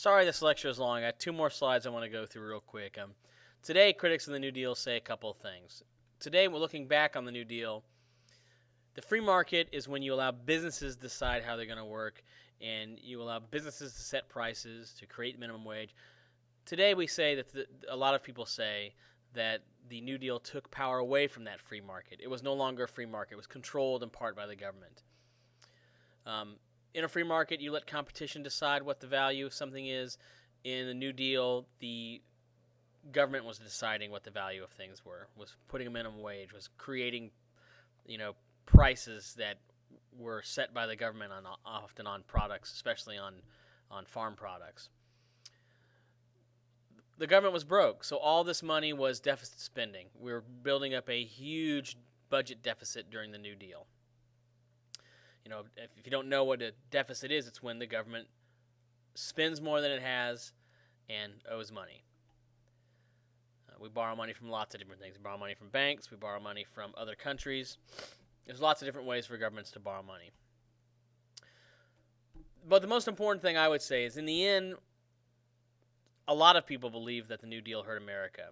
Sorry this lecture is long. I got two more slides I want to go through real quick. Today, critics of the New Deal say a couple of things. Today, we're looking back on the New Deal. The free market is when you allow businesses to decide how they're going to work, and you allow businesses to set prices, to create minimum wage. Today, we say that a lot of people say that the New Deal took power away from that free market. It was no longer a free market. It was controlled in part by the government. In a free market, you let competition decide what the value of something is. In the New Deal, the government was deciding what the value of things were, was putting a minimum wage, was creating, prices that were set by the government often on products, especially on farm products. The government was broke, so all this money was deficit spending. We were building up a huge budget deficit during the New Deal. If you don't know what a deficit is, it's when the government spends more than it has and owes money. We borrow money from lots of different things. We borrow money from banks. We borrow money from other countries. There's lots of different ways for governments to borrow money. But the most important thing I would say is, in the end, a lot of people believe that the New Deal hurt America.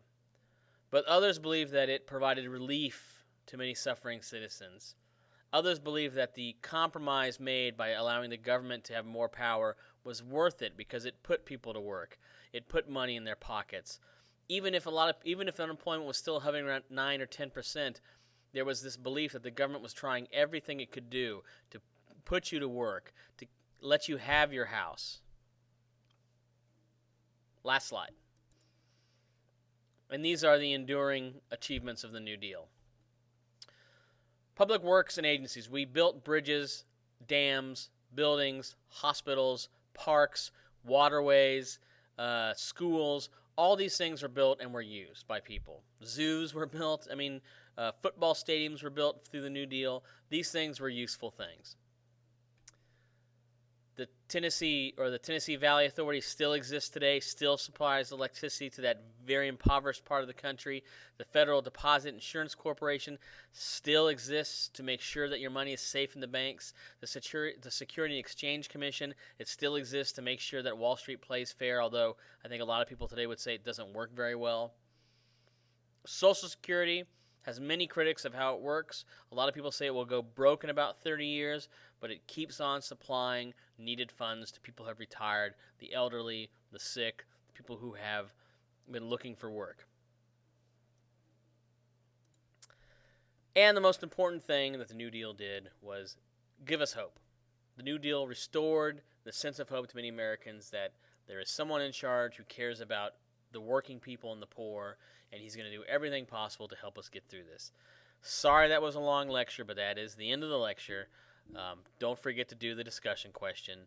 But others believe that it provided relief to many suffering citizens. Others believe that the compromise made by allowing the government to have more power was worth it because it put people to work. It put money in their pockets. Even if unemployment was still hovering around 9 or 10%, there was this belief that the government was trying everything it could do to put you to work, to let you have your house. Last slide. And these are the enduring achievements of the New Deal. Public works and agencies. We built bridges, dams, buildings, hospitals, parks, waterways, schools. All these things were built and were used by people. Zoos were built. Football stadiums were built through the New Deal. These things were useful things. The Tennessee Valley Authority still exists today, still supplies electricity to that very impoverished part of the country. The Federal Deposit Insurance Corporation still exists to make sure that your money is safe in the banks. The Security and Exchange Commission, it still exists to make sure that Wall Street plays fair, although I think a lot of people today would say it doesn't work very well. Social Security has many critics of how it works. A lot of people say it will go broke in about 30 years, but it keeps on supplying needed funds to people who have retired, the elderly, the sick, the people who have been looking for work. And the most important thing that the New Deal did was give us hope. The New Deal restored the sense of hope to many Americans that there is someone in charge who cares about the working people and the poor, and he's going to do everything possible to help us get through this. Sorry that was a long lecture, but that is the end of the lecture. Don't forget to do the discussion question.